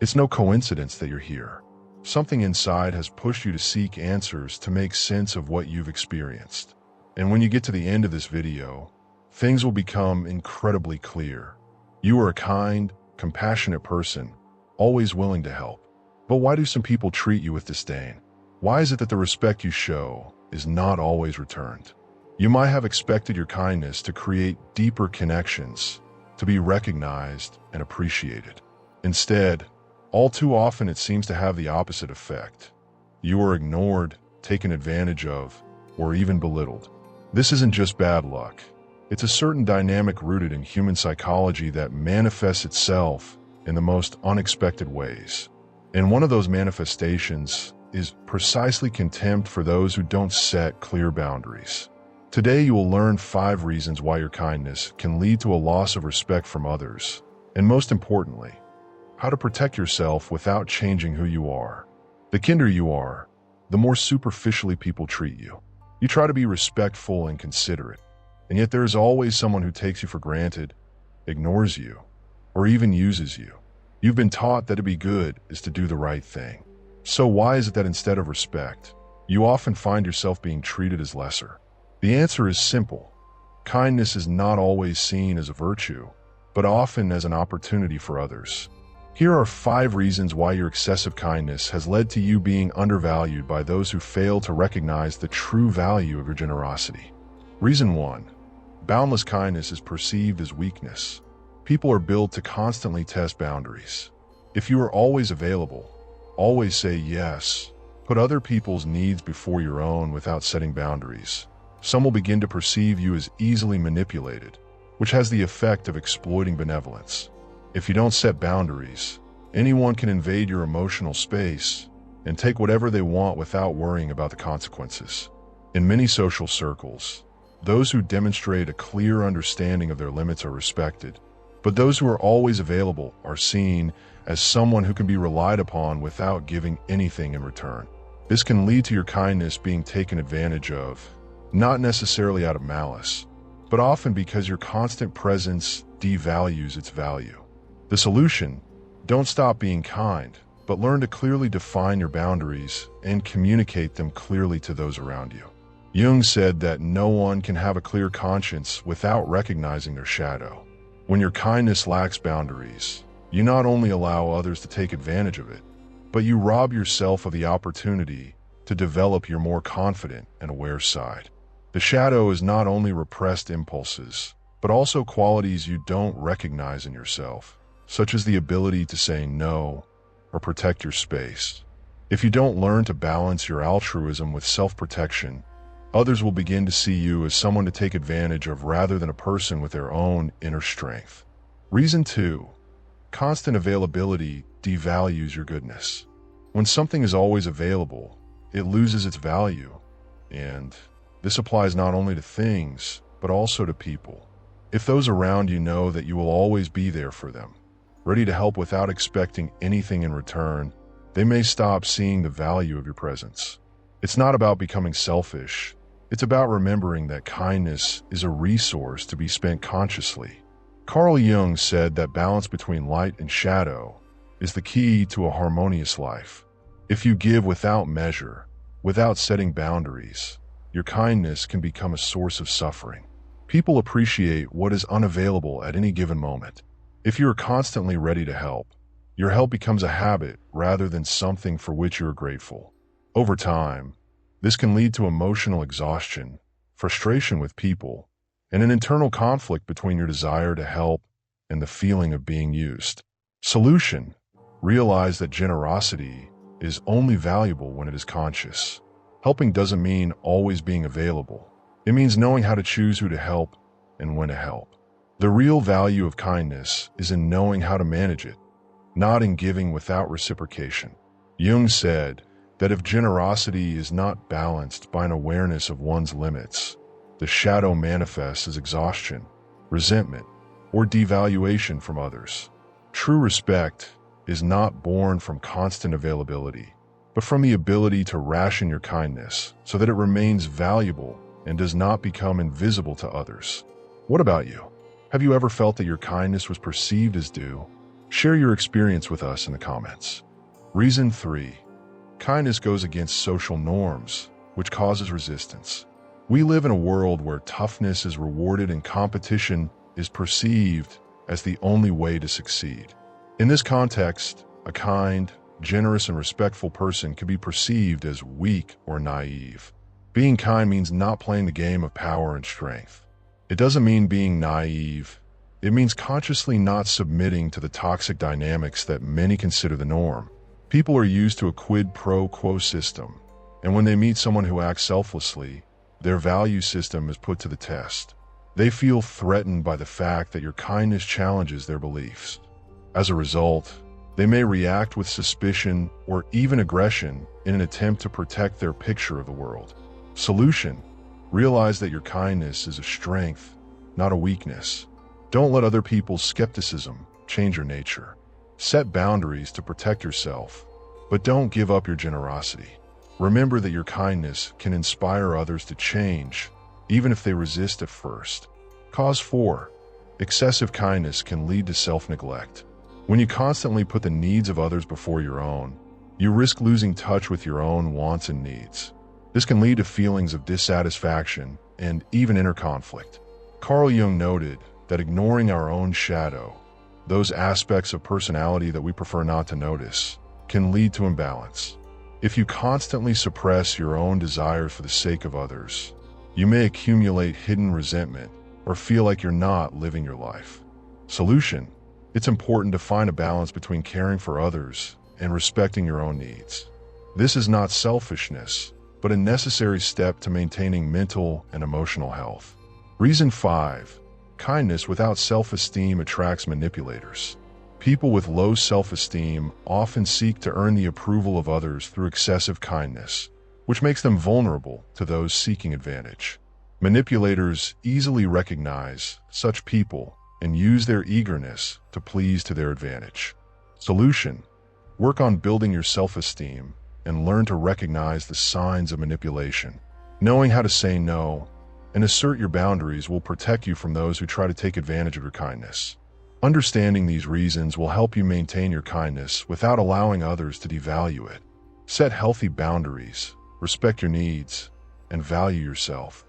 It's no coincidence that you're here. Something inside has pushed you to seek answers to make sense of what you've experienced. And when you get to the end of this video, things will become incredibly clear. You are a kind, compassionate person, always willing to help. But why do some people treat you with disdain? Why is it that the respect you show is not always returned? You might have expected your kindness to create deeper connections, to be recognized and appreciated. Instead, all too often it seems to have the opposite effect. You are ignored, taken advantage of, or even belittled. This isn't just bad luck. It's a certain dynamic rooted in human psychology that manifests itself in the most unexpected ways. And one of those manifestations is precisely contempt for those who don't set clear boundaries. Today you will learn 5 reasons why your kindness can lead to a loss of respect from others, and most importantly, how to protect yourself without changing who you are. The kinder you are, the more superficially people treat you. You try to be respectful and considerate, and yet there is always someone who takes you for granted, ignores you, or even uses you. You've been taught that to be good is to do the right thing. So why is it that instead of respect, you often find yourself being treated as lesser? The answer is simple. Kindness is not always seen as a virtue, but often as an opportunity for others. Here are 5 reasons why your excessive kindness has led to you being undervalued by those who fail to recognize the true value of your generosity. Reason 1. Boundless kindness is perceived as weakness. People are built to constantly test boundaries. If you are always available, always say yes, put other people's needs before your own without setting boundaries, some will begin to perceive you as easily manipulated, which has the effect of exploiting benevolence. If you don't set boundaries, anyone can invade your emotional space and take whatever they want without worrying about the consequences. In many social circles, those who demonstrate a clear understanding of their limits are respected, but those who are always available are seen as someone who can be relied upon without giving anything in return. This can lead to your kindness being taken advantage of, not necessarily out of malice, but often because your constant presence devalues its value. The solution: don't stop being kind, but learn to clearly define your boundaries and communicate them clearly to those around you. Jung said that no one can have a clear conscience without recognizing their shadow. When your kindness lacks boundaries, you not only allow others to take advantage of it, but you rob yourself of the opportunity to develop your more confident and aware side. The shadow is not only repressed impulses, but also qualities you don't recognize in yourself, such as the ability to say no or protect your space. If you don't learn to balance your altruism with self-protection, others will begin to see you as someone to take advantage of rather than a person with their own inner strength. Reason 2. Constant availability devalues your goodness. When something is always available, it loses its value, and this applies not only to things, but also to people. If those around you know that you will always be there for them, ready to help without expecting anything in return, they may stop seeing the value of your presence. It's not about becoming selfish. It's about remembering that kindness is a resource to be spent consciously. Carl Jung said that balance between light and shadow is the key to a harmonious life. If you give without measure, without setting boundaries, your kindness can become a source of suffering. People appreciate what is unavailable at any given moment. If you are constantly ready to help, your help becomes a habit rather than something for which you are grateful. Over time, this can lead to emotional exhaustion, frustration with people, and an internal conflict between your desire to help and the feeling of being used. Solution: realize that generosity is only valuable when it is conscious. Helping doesn't mean always being available. It means knowing how to choose who to help and when to help. The real value of kindness is in knowing how to manage it, not in giving without reciprocation. Jung said that if generosity is not balanced by an awareness of one's limits, the shadow manifests as exhaustion, resentment, or devaluation from others. True respect is not born from constant availability, but from the ability to ration your kindness so that it remains valuable and does not become invisible to others. What about you? Have you ever felt that your kindness was perceived as due? Share your experience with us in the comments. Reason 3. Kindness goes against social norms, which causes resistance. We live in a world where toughness is rewarded and competition is perceived as the only way to succeed. In this context, a kind, generous, and respectful person can be perceived as weak or naive. Being kind means not playing the game of power and strength. It doesn't mean being naive. It means consciously not submitting to the toxic dynamics that many consider the norm. People are used to a quid pro quo system, and when they meet someone who acts selflessly, their value system is put to the test. They feel threatened by the fact that your kindness challenges their beliefs. As a result, they may react with suspicion or even aggression in an attempt to protect their picture of the world. Solution: realize that your kindness is a strength, not a weakness. Don't let other people's skepticism change your nature. Set boundaries to protect yourself, but don't give up your generosity. Remember that your kindness can inspire others to change, even if they resist at first. Cause 4. Excessive kindness can lead to self-neglect. When you constantly put the needs of others before your own, you risk losing touch with your own wants and needs. This can lead to feelings of dissatisfaction and even inner conflict. Carl Jung noted that ignoring our own shadow, those aspects of personality that we prefer not to notice, can lead to imbalance. If you constantly suppress your own desires for the sake of others, you may accumulate hidden resentment or feel like you're not living your life. Solution: it's important to find a balance between caring for others and respecting your own needs. This is not selfishness, but a necessary step to maintaining mental and emotional health. Reason 5. Kindness without self-esteem attracts manipulators. People with low self-esteem often seek to earn the approval of others through excessive kindness, which makes them vulnerable to those seeking advantage. Manipulators easily recognize such people and use their eagerness to please to their advantage. Solution: work on building your self-esteem and learn to recognize the signs of manipulation. Knowing how to say no and assert your boundaries will protect you from those who try to take advantage of your kindness. Understanding these reasons will help you maintain your kindness without allowing others to devalue it. Set healthy boundaries, respect your needs, and value yourself.